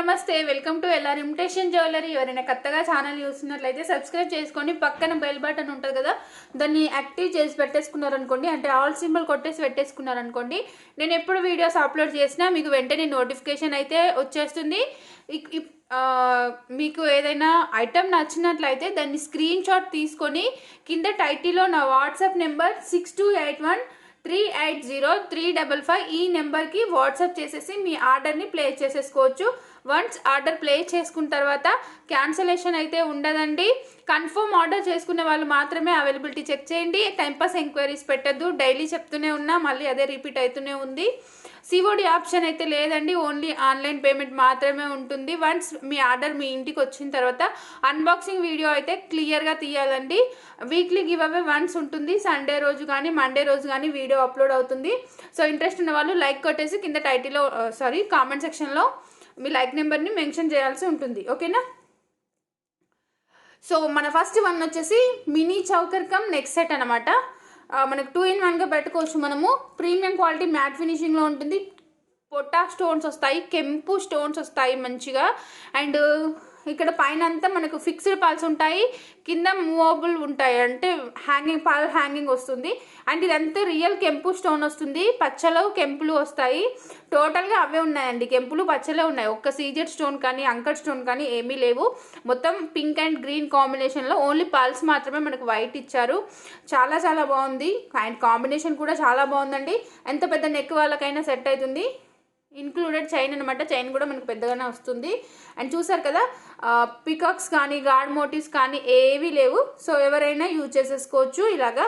నమస్తే welcome to LR imitation jewellery. ఎవరైనా కొత్తగా ఛానల్ చూస్తున్నట్లయితే సబ్స్క్రైబ్ చేసుకొని పక్కన బెల్ బటన్ ఉంటుంది కదా, దాన్ని యాక్టివ్ చేసి పెట్టేసుకున్నారనుకోండి, అంటే ఆల్ సింబల్ కొట్టేసి పెట్టేసుకున్నారనుకోండి, నేను ఎప్పుడు వీడియోస్ అప్లోడ్ చేసినా మీకు వెంటనే నోటిఫికేషన్ అయితే వచ్చేస్తుంది. మీకు ఏదైనా ఐటమ్ నచ్చినట్లయితే దాన్ని స్క్రీన్ షాట్ తీసుకొని కింద టైటిల్లో నా వాట్సాప్ నెంబర్ 6281380355 ఈ నెంబర్కి వాట్సాప్ చేసేసి మీ ఆర్డర్ని ప్లేస్ చేసేసుకోవచ్చు. వన్స్ ఆర్డర్ ప్లేస్ చేసుకున్న తర్వాత క్యాన్సిలేషన్ అయితే ఉండదండి. కన్ఫర్మ్ ఆర్డర్ చేసుకునే వాళ్ళు మాత్రమే అవైలబిలిటీ చెక్ చేయండి. టైంపాస్ ఎంక్వైరీస్ పెట్టద్దు. డైలీ చెప్తూనే ఉన్నా, మళ్ళీ అదే రిపీట్ అవుతూనే ఉంది. సిఓడి ఆప్షన్ అయితే లేదండి, ఓన్లీ ఆన్లైన్ పేమెంట్ మాత్రమే ఉంటుంది. వన్స్ మీ ఆర్డర్ మీ ఇంటికి వచ్చిన తర్వాత అన్బాక్సింగ్ వీడియో అయితే క్లియర్గా తీయాలండి. వీక్లీ గివ్ అవే వన్స్ ఉంటుంది. సండే రోజు కానీ మండే రోజు కానీ వీడియో అప్లోడ్ అవుతుంది. సో ఇంట్రెస్ట్ ఉన్న వాళ్ళు లైక్ కొట్టేసి కింద టైటిల్లో కామెంట్ సెక్షన్లో మీ లైక్ నెంబర్ని మెన్షన్ చేయాల్సి ఉంటుంది. ఓకేనా? సో మన ఫస్ట్ వన్ వచ్చేసి mini choker cum neck set అనమాట. మనకు 2-in-1గా పెట్టుకోవచ్చు. మనము ప్రీమియం క్వాలిటీ మ్యాట్ ఫినిషింగ్లో ఉంటుంది. పొట్టా స్టోన్స్ వస్తాయి, కెంపు స్టోన్స్ వస్తాయి మంచిగా. అండ్ ఇక్కడ పైన అంతా మనకు ఫిక్స్డ్ పాల్స్ ఉంటాయి, కింద మూవబుల్ ఉంటాయి, అంటే పాల్ హ్యాంగింగ్ వస్తుంది. అండ్ ఇదంతా రియల్ కెంపు స్టోన్ వస్తుంది. పచ్చలు కెంపులు వస్తాయి. టోటల్గా అవే ఉన్నాయండి, కెంపులు పచ్చలే ఉన్నాయి. ఒక్క సీజెడ్ స్టోన్ కానీ అంకర్ స్టోన్ కానీ ఏమీ లేవు. మొత్తం పింక్ అండ్ గ్రీన్ కాంబినేషన్లో, ఓన్లీ పాల్స్ మాత్రమే మనకు వైట్ ఇచ్చారు. చాలా చాలా బాగుంది. అండ్ కాంబినేషన్ కూడా చాలా బాగుందండి. ఎంత పెద్ద నెక్ వాళ్ళకైనా సెట్ అవుతుంది. ఇంక్లూడెడ్ చైన్ అనమాట. చైన్ కూడా మనకు పెద్దగానే వస్తుంది. అండ్ చూసారు కదా, పికాక్స్ కానీ గాడ్ మోటివ్స్ కానీ ఏవీ లేవు. సో ఎవరైనా యూజ్ చేసేసుకోవచ్చు. ఇలాగా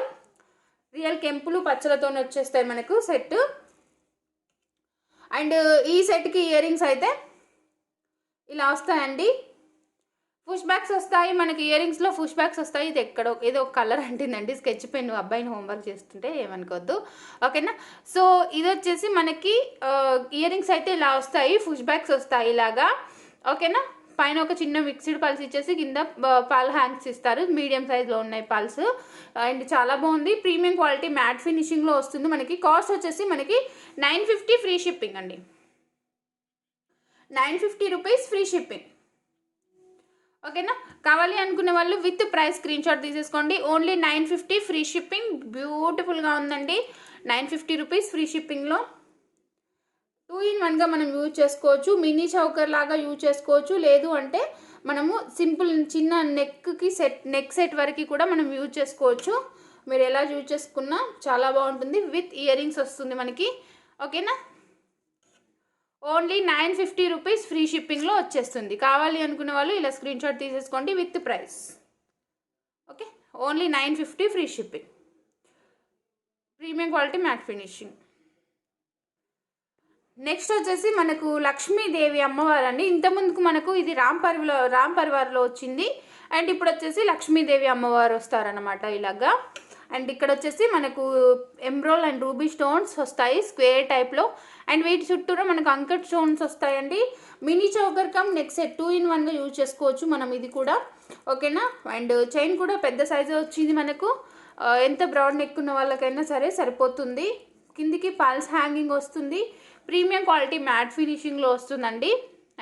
రియల్ కెంపులు పచ్చలతో వచ్చేస్తాయి మనకు సెట్. అండ్ ఈ సెట్కి ఇయర్ రింగ్స్ అయితే ఇలా వస్తాయండి. పుష్ బ్యాక్స్ వస్తాయి మనకి. ఇయర్ రింగ్స్లో పుష్ బ్యాక్స్ వస్తాయి. ఇది ఎక్కడో ఏదో ఒక కలర్ అంటిందండి, స్కెచ్ పెన్ అబ్బాయిని హోంవర్క్ చేస్తుంటే ఏమనుకోవద్దు. ఓకేనా? సో ఇది వచ్చేసి మనకి ఇయర్ రింగ్స్ అయితే ఇలా వస్తాయి, పుష్ బ్యాక్స్ వస్తాయి ఇలాగా. ఓకేనా? పైన ఒక చిన్న మిక్స్డ్ పల్స్ ఇచ్చేసి కింద పాల్ హ్యాంగ్స్ ఇస్తారు. మీడియం సైజ్లో ఉన్నాయి పల్స్. అండ్ చాలా బాగుంది. ప్రీమియం క్వాలిటీ మ్యాట్ ఫినిషింగ్లో వస్తుంది మనకి. కాస్ట్ వచ్చేసి మనకి 950 ఫ్రీ షిప్పింగ్ అండి. 950 రూపీస్ ఫ్రీ షిప్పింగ్. ఓకేనా? కావాలి అనుకునే వాళ్ళు విత్ ప్రైస్ స్క్రీన్ షాట్ తీసేసుకోండి. Only 950 free shipping. బ్యూటిఫుల్గా ఉందండి. 950 రూపీస్ ఫ్రీ షిప్పింగ్లో 2-in-1గా మనం యూజ్ చేసుకోవచ్చు. మినీ చౌకర్ లాగా యూజ్ చేసుకోవచ్చు. లేదు అంటే మనము సింపుల్ చిన్న నెక్ సెట్ వరకు కూడా మనం యూజ్ చేసుకోవచ్చు. మీరు ఎలా యూజ్ చేసుకున్నా చాలా బాగుంటుంది. విత్ ఇయర్ రింగ్స్ వస్తుంది మనకి. ఓకేనా? ఓన్లీ 950 రూపీస్ ఫ్రీ షిప్పింగ్లో వచ్చేస్తుంది. కావాలి అనుకునే వాళ్ళు ఇలా స్క్రీన్ షాట్ తీసేసుకోండి with price. Okay, only 950 free shipping. Premium quality matte finishing. Next వచ్చేసి మనకు లక్ష్మీదేవి అమ్మవారు అండి. ఇంతకుముందుకు మనకు ఇది రామ్ పరివార్లో వచ్చింది. అండ్ ఇప్పుడు వచ్చేసి లక్ష్మీదేవి అమ్మవారు వస్తారనమాట ఇలాగా. అండ్ ఇక్కడ వచ్చేసి మనకు ఎమ్రోల్ అండ్ రూబీ స్టోన్స్ వస్తాయి స్క్వేర్ టైప్లో. అండ్ వీటి చుట్టూరా మనకు అంకట్ స్టోన్స్ వస్తాయండి. Mini choker cum neck set 2-in-1గా యూజ్ చేసుకోవచ్చు మనం ఇది కూడా. ఓకేనా? అండ్ చైన్ కూడా పెద్ద సైజు వచ్చింది మనకు. ఎంత బ్రాడ్ నెక్ ఉన్న వాళ్ళకైనా సరే సరిపోతుంది. కిందికి పల్స్ హ్యాంగింగ్ వస్తుంది. ప్రీమియం క్వాలిటీ మ్యాట్ ఫినిషింగ్లో వస్తుందండి.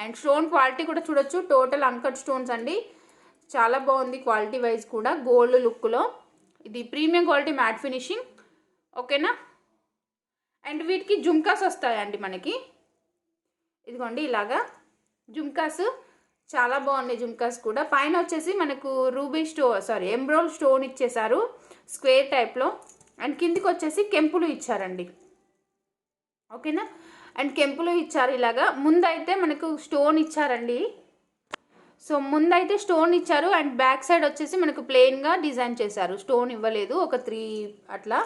అండ్ స్టోన్ క్వాలిటీ కూడా చూడొచ్చు. టోటల్ అంకట్ స్టోన్స్ అండి. చాలా బాగుంది క్వాలిటీ వైజ్ కూడా. గోల్డ్ లుక్లో ఇది ప్రీమియం క్వాలిటీ మ్యాట్ ఫినిషింగ్. ఓకేనా? అండ్ వీటికి జుమ్కాస్ వస్తాయండి మనకి. ఇదిగోండి ఇలాగా జుమ్కాస్ చాలా బాగున్నాయి. జుమ్కాస్ కూడా పైన వచ్చేసి మనకు ఎంబ్రోల్ స్టోన్ ఇచ్చేసారు స్క్వేర్ టైప్లో. అండ్ కిందికి వచ్చేసి కెంపులు ఇచ్చారండి. ఓకేనా? అండ్ కెంపులు ఇచ్చారు ఇలాగా. ముందైతే మనకు స్టోన్ ఇచ్చారండి. సో ముందైతే స్టోన్ ఇచ్చారు. అండ్ బ్యాక్ సైడ్ వచ్చేసి మనకు ప్లెయిన్గా డిజైన్ చేశారు. స్టోన్ ఇవ్వలేదు. ఒక 3 అట్లా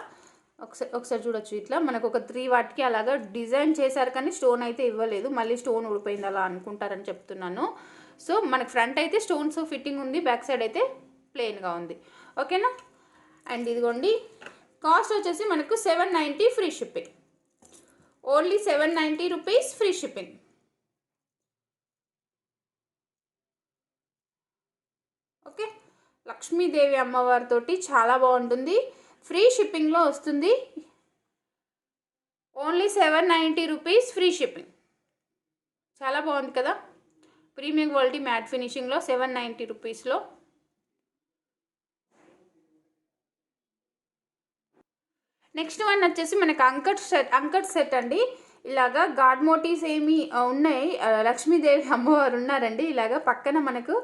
ఒకసారి చూడొచ్చు. ఇట్లా మనకు ఒక 3 వాటికి అలాగా డిజైన్ చేశారు, కానీ స్టోన్ అయితే ఇవ్వలేదు. మళ్ళీ స్టోన్ ఊడిపోయింది అలా అనుకుంటారని చెప్తున్నాను. సో మనకు ఫ్రంట్ అయితే స్టోన్స్ ఫిట్టింగ్ ఉంది, బ్యాక్ సైడ్ అయితే ప్లెయిన్గా ఉంది. ఓకేనా? అండ్ ఇదిగోండి కాస్ట్ వచ్చేసి మనకు 790 free shipping. Only 790 rupees free shipping. Okay, Lakshmidevi అమ్మవారితోటి చాలా బాగుంటుంది. ఫ్రీ షిప్పింగ్లో వస్తుంది. Only 790 rupees free shipping. చాలా బాగుంది కదా. ప్రీమియం క్వాలిటీ మ్యాట్ ఫినిషింగ్లో 790 రూపీస్లో. నెక్స్ట్ వన్ వచ్చేసి మనకు అంకట్ సెట్ అండి. ఇలాగా గాడ్ మోటివ్స్ ఏమి ఉన్నాయి, లక్ష్మీదేవి అమ్మవారు ఉన్నారండి. ఇలాగా పక్కన మనకు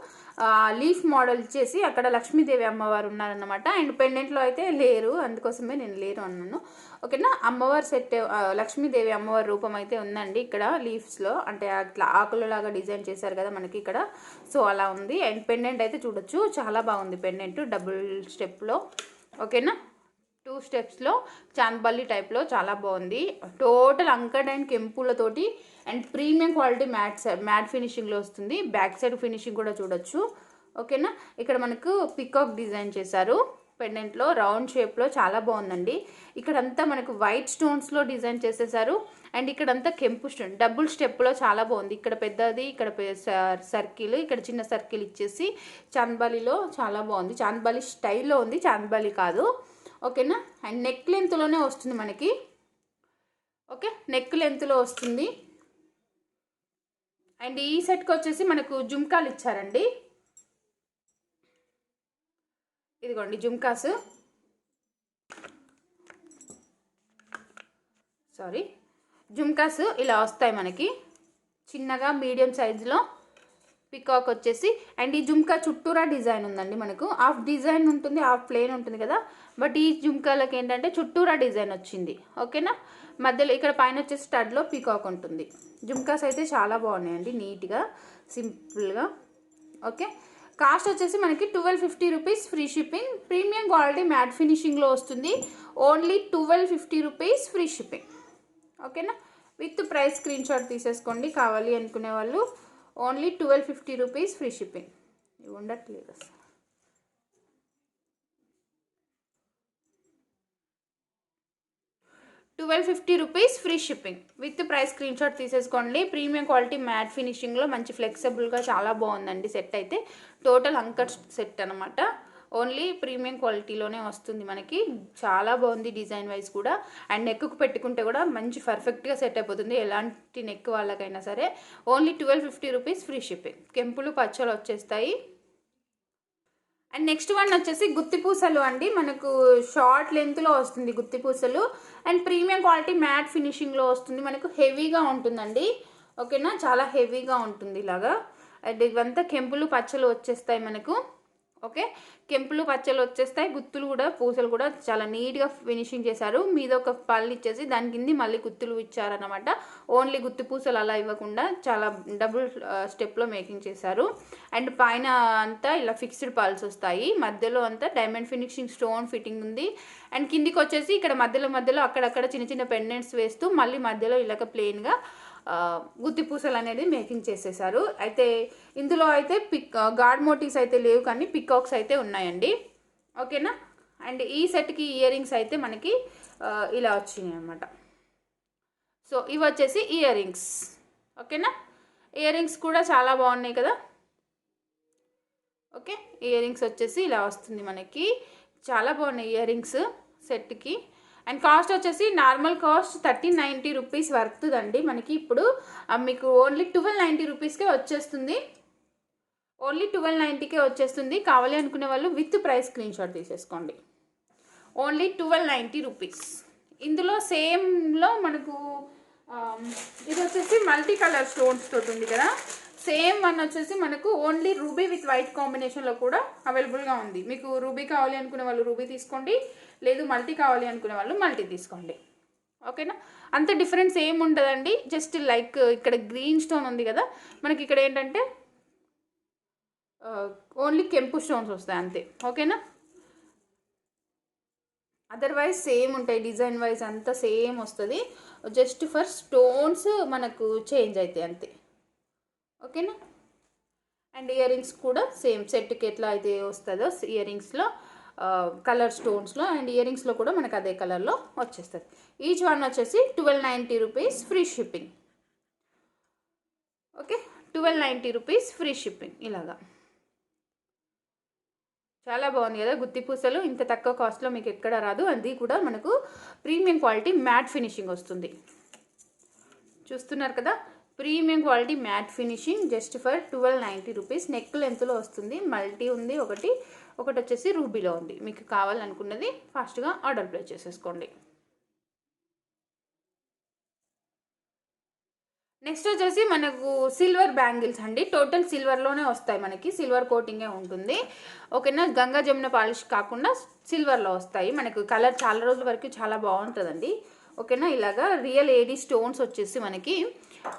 లీఫ్ మోడల్ ఇచ్చేసి అక్కడ లక్ష్మీదేవి అమ్మవారు ఉన్నారన్నమాట. అండ్ పెండెంట్లో అయితే లేరు, అందుకోసమే నేను లేరు అన్నాను. ఓకేనా, అమ్మవారి సెట్ లక్ష్మీదేవి అమ్మవారి రూపం అయితే ఉందండి ఇక్కడ లీవ్స్లో, అంటే అట్లా ఆకులలాగా డిజైన్ చేశారు కదా మనకి ఇక్కడ. సో అలా ఉంది. అండ్ పెండెంట్ అయితే చూడొచ్చు, చాలా బాగుంది పెండెంట్, డబుల్ స్టెప్లో. ఓకేనా, 2 స్టెప్స్లో చాంద్బల్లి టైప్లో చాలా బాగుంది. టోటల్ అంకడ్ అండ్ కెంపులతోటి అండ్ ప్రీమియం క్వాలిటీ మ్యాట్ ఫినిషింగ్లో వస్తుంది. బ్యాక్ సైడ్ ఫినిషింగ్ కూడా చూడొచ్చు. ఓకేనా, ఇక్కడ మనకు పికాక్ డిజైన్ చేశారు పెండెంట్లో, రౌండ్ షేప్లో చాలా బాగుందండి. ఇక్కడంతా మనకు వైట్ స్టోన్స్లో డిజైన్ చేసేసారు. అండ్ ఇక్కడంతా కెంపు స్టోన్ డబుల్ స్టెప్లో చాలా బాగుంది. ఇక్కడ పెద్దది, ఇక్కడ సర్కిల్, ఇక్కడ చిన్న సర్కిల్ ఇచ్చేసి చాంద్బలిలో చాలా బాగుంది. చాంద్బలి స్టైల్లో ఉంది, చాంద్బలి కాదు. ఓకేనా, అండ్ నెక్ లెంత్లోనే వస్తుంది మనకి. ఓకే, నెక్ లెంత్లో వస్తుంది. అండ్ ఈ సెట్కి వచ్చేసి మనకు జుమ్కాలు ఇచ్చారండి. ఇదిగోండి జుమ్కాస్, జుమ్కాస్ ఇలా వస్తాయి మనకి చిన్నగా మీడియం సైజులో. పికాక్ వచ్చేసి అండ్ ఈ జుమ్కా చుట్టూరా డిజైన్ ఉందండి మనకు. హాఫ్ డిజైన్ ఉంటుంది, హాఫ్ ప్లేన్ ఉంటుంది కదా, బట్ ఈ జుమ్కాలకి ఏంటంటే చుట్టూరా డిజైన్ వచ్చింది. ఓకేనా, మధ్యలో ఇక్కడ పైన వచ్చేసి స్టడ్లో పికాక్ ఉంటుంది. జుమ్కాస్ అయితే చాలా బాగున్నాయండి, నీట్గా సింపుల్గా. ఓకే, కాస్ట్ వచ్చేసి మనకి 1250 rupees free shipping. Premium quality matte ఫినిషింగ్లో వస్తుంది. Only 1250 rupees free shipping. ఓకేనా, విత్ ప్రైస్ స్క్రీన్ షాట్ తీసేసుకోండి కావాలి అనుకునే వాళ్ళు. Only 1250 rupees free shipping. ఇవి ఉండట్లేదు అసలు. 1250 rupees free shipping with price screenshot తీసేసుకోండి. ప్రీమియం క్వాలిటీ మ్యాట్ ఫినిషింగ్లో మంచి ఫ్లెక్సిబుల్గా చాలా బాగుందండి సెట్ అయితే. టోటల్ అంకట్ సెట్ అనమాట. ఓన్లీ ప్రీమియం క్వాలిటీలోనే వస్తుంది మనకి. చాలా బాగుంది డిజైన్ వైజ్ కూడా. అండ్ నెక్కు పెట్టుకుంటే కూడా మంచి పర్ఫెక్ట్గా సెట్ అయిపోతుంది, ఎలాంటి నెక్ వాళ్ళకైనా సరే. Only 1250 rupees free shipping. కెంపులు పచ్చలు వచ్చేస్తాయి. అండ్ నెక్స్ట్ వన్ వచ్చేసి గుత్తిపూసలు అండి. మనకు షార్ట్ లెంత్లో వస్తుంది గుత్తిపూసలు. అండ్ ప్రీమియం క్వాలిటీ మ్యాట్ ఫినిషింగ్లో వస్తుంది. మనకు హెవీగా ఉంటుందండి. ఓకేనా, చాలా హెవీగా ఉంటుంది ఇలాగా. అండ్ ఇవంతా కెంపులు పచ్చలు వచ్చేస్తాయి మనకు. ఓకే, కెంపులు పచ్చలు వచ్చేస్తాయి. గుత్తులు కూడా, పూసలు కూడా చాలా నీట్గా ఫినిషింగ్ చేశారు. మీద ఒక పళ్ళు ఇచ్చేసి దాని కింద మళ్ళీ గుత్తులు ఇచ్చారనమాట. ఓన్లీ గుత్తి పూసలు అలా ఇవ్వకుండా చాలా డబుల్ స్టెప్లో మేకింగ్ చేశారు. అండ్ పైన అంతా ఇలా ఫిక్స్డ్ పల్స్ వస్తాయి. మధ్యలో అంతా డైమండ్ ఫినిషింగ్ స్టోన్ ఫిట్టింగ్ ఉంది. అండ్ కిందికి వచ్చేసి ఇక్కడ మధ్యలో అక్కడక్కడ చిన్న చిన్న పెండెంట్స్ వేస్తూ మళ్ళీ మధ్యలో ఇలాగ ప్లెయిన్గా గుత్తి పూసలు అనేది మేకింగ్ చేసేసారు. అయితే ఇందులో అయితే గాడ్ మోటివ్స్ అయితే లేవు, కానీ పికాక్స్ అయితే ఉన్నాయండి. ఓకేనా, అండ్ ఈ సెట్కి ఇయర్ రింగ్స్ అయితే మనకి ఇలా వచ్చినాయి అన్నమాట. సో ఇవి వచ్చేసి ఇయర్ రింగ్స్. ఓకేనా, ఇయర్ రింగ్స్ కూడా చాలా బాగున్నాయి కదా. ఓకే, ఇయర్ రింగ్స్ వచ్చేసి ఇలా వస్తుంది మనకి. చాలా బాగున్నాయి ఇయర్ రింగ్స్ సెట్కి. అండ్ కాస్ట్ వచ్చేసి నార్మల్ కాస్ట్ 1390 రూపీస్ వర్తుందండి మనకి. ఇప్పుడు మీకు ఓన్లీ 1290 రూపీస్కే వచ్చేస్తుంది. ఓన్లీ 1290కే వచ్చేస్తుంది. కావాలి అనుకునే వాళ్ళు విత్ ప్రైస్ స్క్రీన్ షాట్ తీసేసుకోండి. Only 1290 rupees. ఇందులో సేమ్లో మనకు ఇది వచ్చేసి మల్టీ కలర్ స్టోన్స్ తోటి ఉంది కదా. సేమ్ వన్ వచ్చేసి మనకు ఓన్లీ రూబీ విత్ వైట్ కాంబినేషన్లో కూడా అవైలబుల్గా ఉంది. మీకు రూబీ కావాలి అనుకునే వాళ్ళు రూబీ తీసుకోండి, లేదు మల్టీ కావాలి అనుకునే వాళ్ళు మల్టీ తీసుకోండి. ఓకేనా, అంత డిఫరెన్స్ ఏమి ఉండదండి. జస్ట్ లైక్ ఇక్కడ గ్రీన్ స్టోన్ ఉంది కదా మనకి, ఇక్కడ ఏంటంటే ఓన్లీ కెంపు స్టోన్స్ వస్తాయి అంతే. ఓకేనా, అదర్వైజ్ సేమ్ ఉంటాయి, డిజైన్ వైజ్ అంతా సేమ్ వస్తుంది. జస్ట్ ఫర్ స్టోన్స్ మనకు చేంజ్ అవుతాయి అంతే. ఓకేనా, అండ్ ఇయర్ రింగ్స్ కూడా సేమ్ సెట్కి ఎట్లా అయితే వస్తుందో ఇయర్ రింగ్స్లో కలర్ స్టోన్స్లో అండ్ ఇయర్ రింగ్స్లో కూడా మనకు అదే కలర్లో వచ్చేస్తుంది. ఈచ్ వన్ వచ్చేసి 1290 rupees free shipping. Okay, 1290 rupees free shipping. ఇలాగా చాలా బాగుంది కదా గుత్తి పూసలు. ఇంత తక్కువ కాస్ట్లో మీకు ఎక్కడ రాదు. అది కూడా మనకు ప్రీమియం క్వాలిటీ మ్యాట్ ఫినిషింగ్ వస్తుంది. చూస్తున్నారు కదా, premium quality matte finishing just for 1290 rupees. Neck లెంత్లో వస్తుంది, మల్టీ ఉంది, ఒకటి వచ్చేసి రూబీలో ఉంది. మీకు కావాలనుకున్నది ఫాస్ట్గా ఆర్డర్ ప్లేస్ చేసేసుకోండి. నెక్స్ట్ వచ్చేసి మనకు సిల్వర్ బ్యాంగిల్స్ అండి. టోటల్ సిల్వర్లోనే వస్తాయి, మనకి సిల్వర్ కోటింగే ఉంటుంది. ఓకేనా, గంగా జమున పాలిష్ కాకుండా సిల్వర్లో వస్తాయి. మనకు కలర్ చాలా రోజుల వరకు చాలా బాగుంటుందండి. ఓకేనా, ఇలాగా రియల్ ఏడీ స్టోన్స్ వచ్చేసి మనకి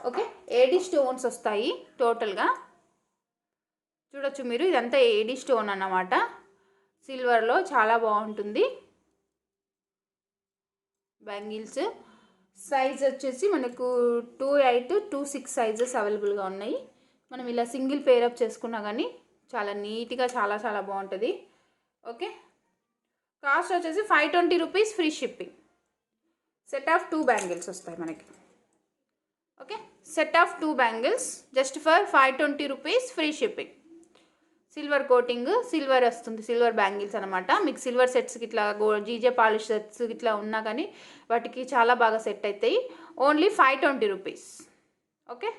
ఓకే ఏడీ స్టోన్స్ వస్తాయి టోటల్గా. చూడొచ్చు మీరు, ఇదంతా ఏడీ స్టోన్ అన్నమాట. సిల్వర్లో చాలా బాగుంటుంది బ్యాంగిల్స్. సైజ్ వచ్చేసి మనకు 2/8 2/6 సైజెస్ అవైలబుల్గా ఉన్నాయి. మనం ఇలా సింగిల్ పేరప్ చేసుకున్నా కానీ చాలా నీట్గా చాలా చాలా బాగుంటుంది. ఓకే, కాస్ట్ వచ్చేసి 520 rupees free shipping. Set of 2 bangles వస్తాయి మనకి. Okay, set of 2 bangles just for 520 rupees free shipping. Silver coating, silver వస్తుంది, సిల్వర్ బ్యాంగిల్స్ అనమాట. మీకు సిల్వర్ సెట్స్కి ఇట్లా జీజే పాలిష్ సెట్స్ ఇట్లా ఉన్నా కానీ వాటికి చాలా బాగా సెట్ అవుతాయి. Only 520 rupees. ఓకే,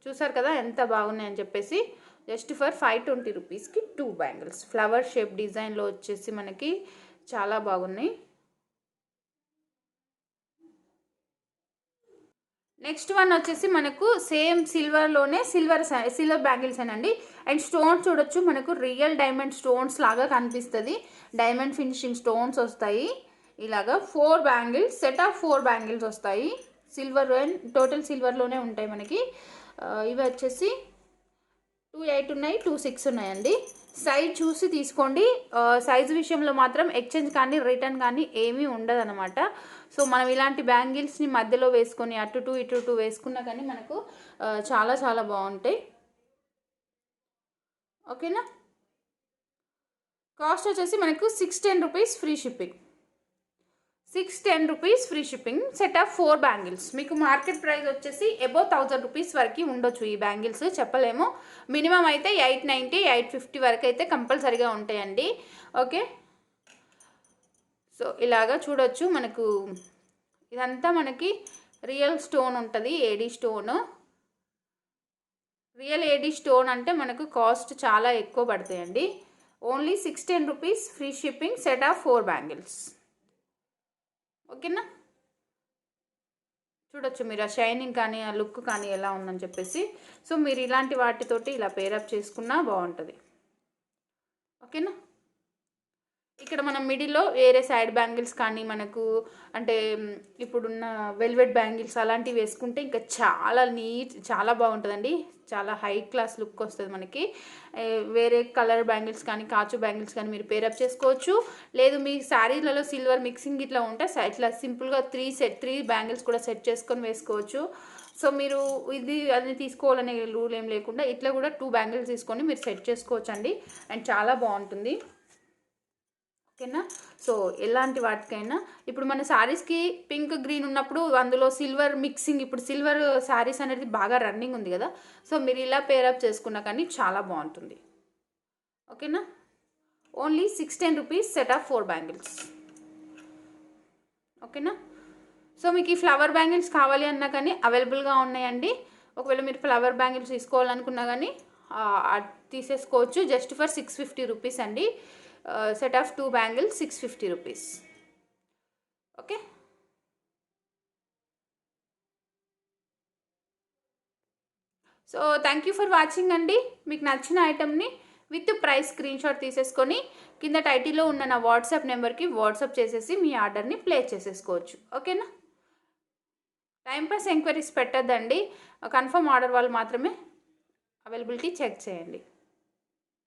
చూసారు కదా ఎంత బాగున్నాయని చెప్పేసి. జస్ట్ ఫర్ 520 రూపీస్కి 2 బ్యాంగిల్స్ ఫ్లవర్ షేప్ డిజైన్లో వచ్చేసి మనకి చాలా బాగున్నాయి. నెక్స్ట్ వన్ వచ్చేసి మనకు సేమ్ సిల్వర్లోనే సిల్వర్ బ్యాంగిల్స్ అండి. అండ్ స్టోన్స్ చూడొచ్చు, మనకు రియల్ డైమండ్ స్టోన్స్ లాగా కనిపిస్తుంది. డైమండ్ ఫినిషింగ్ స్టోన్స్ వస్తాయి. ఇలాగా 4 బ్యాంగిల్స్, సెట్ ఆఫ్ 4 బ్యాంగిల్స్ వస్తాయి. సిల్వర్ అండ్ టోటల్ సిల్వర్లోనే ఉంటాయి మనకి. ఇవి వచ్చేసి 2/8 ఉన్నాయి, 2/6 ఉన్నాయండి. సైజ్ చూసి తీసుకోండి. సైజు విషయంలో మాత్రం ఎక్స్చేంజ్ కానీ రిటర్న్ కానీ ఏమీ ఉండదు అనమాట. సో మనం ఇలాంటి బ్యాంగిల్స్ని మధ్యలో వేసుకొని అటు ఇటు వేసుకున్నా కానీ మనకు చాలా చాలా బాగుంటాయి. ఓకేనా, కాస్ట్ వచ్చేసి మనకు 610 rupees free shipping. 610 rupees free shipping. Set of 4 bangles. మీకు మార్కెట్ ప్రైస్ వచ్చేసి అబౌవ్ 1000 రూపీస్ వరకు ఉండొచ్చు ఈ బ్యాంగిల్స్, చెప్పలేము. మినిమం అయితే 890 850 వరకు అయితే కంపల్సరీగా ఉంటాయండి. ఓకే, సో ఇలాగా చూడొచ్చు, మనకు ఇదంతా మనకి రియల్ స్టోన్ ఉంటుంది, AD stone. Real AD stone అంటే మనకు కాస్ట్ చాలా ఎక్కువ పడతాయండి. Only 610 rupees free shipping. Set of 4 bangles. ఓకేనా, చూడొచ్చు మీరు ఆ షైనింగ్ కానీ ఆ లుక్ కానీ ఎలా ఉందని చెప్పేసి. సో మీరు ఇలాంటి వాటితోటి ఇలా పేరప్ చేసుకున్నా బాగుంటుంది. ఓకేనా, ఇక్కడ మనం మిడిల్లో వేరే సైడ్ బ్యాంగిల్స్ కానీ మనకు అంటే ఇప్పుడున్న వెల్వెట్ బ్యాంగిల్స్ అలాంటివి వేసుకుంటే ఇంకా చాలా చాలా బాగుంటుందండి. చాలా హై క్లాస్ లుక్ వస్తుంది మనకి. వేరే కలర్ బ్యాంగిల్స్ కానీ కాచు బ్యాంగిల్స్ కానీ మీరు పేరప్ చేసుకోవచ్చు. లేదు మీ శారీలలో సిల్వర్ మిక్సింగ్ ఇట్లా ఉంటే ఇట్లా సింపుల్గా 3 బ్యాంగిల్స్ కూడా సెట్ చేసుకొని వేసుకోవచ్చు. సో మీరు అది తీసుకోవాలనే రూల్ ఏం లేకుండా ఇట్లా కూడా 2 బ్యాంగిల్స్ తీసుకొని మీరు సెట్ చేసుకోవచ్చు అండి. అండ్ చాలా బాగుంటుంది. ఓకేనా, సో ఎలాంటి వాటికైనా ఇప్పుడు మన శారీస్కి పింక్ గ్రీన్ ఉన్నప్పుడు అందులో సిల్వర్ మిక్సింగ్, ఇప్పుడు సిల్వర్ శారీస్ అనేది బాగా రన్నింగ్ ఉంది కదా, సో మీరు ఇలా పేరప్ చేసుకున్నా కానీ చాలా బాగుంటుంది. ఓకేనా, only 610 rupees set of 4 bangles. ఓకేనా, సో మీకు ఈ ఫ్లవర్ బ్యాంగిల్స్ కావాలి అన్నా కానీ అవైలబుల్గా ఉన్నాయండి. ఒకవేళ మీరు ఫ్లవర్ బ్యాంగిల్స్ తీసుకోవాలనుకున్నా కానీ తీసేసుకోవచ్చు. జస్ట్ ఫర్ 650 రూపీస్ అండి. Set of 2 bangles 650 rupees. Okay, so thank you for watching అండి. మీకు నచ్చిన ఐటమ్ని విత్ ప్రైస్ స్క్రీన్ షాట్ తీసేసుకొని కింద టైటిల్లో ఉన్న నా వాట్సాప్ నెంబర్కి వాట్సాప్ చేసేసి మీ ఆర్డర్ని ప్లేస్ చేసేసుకోవచ్చు. ఓకేనా, టైంపాస్ ఎంక్వైరీస్ పెట్టద్దండి. కన్ఫర్మ్ ఆర్డర్ వాళ్ళు మాత్రమే అవైలబిలిటీ చెక్ చేయండి.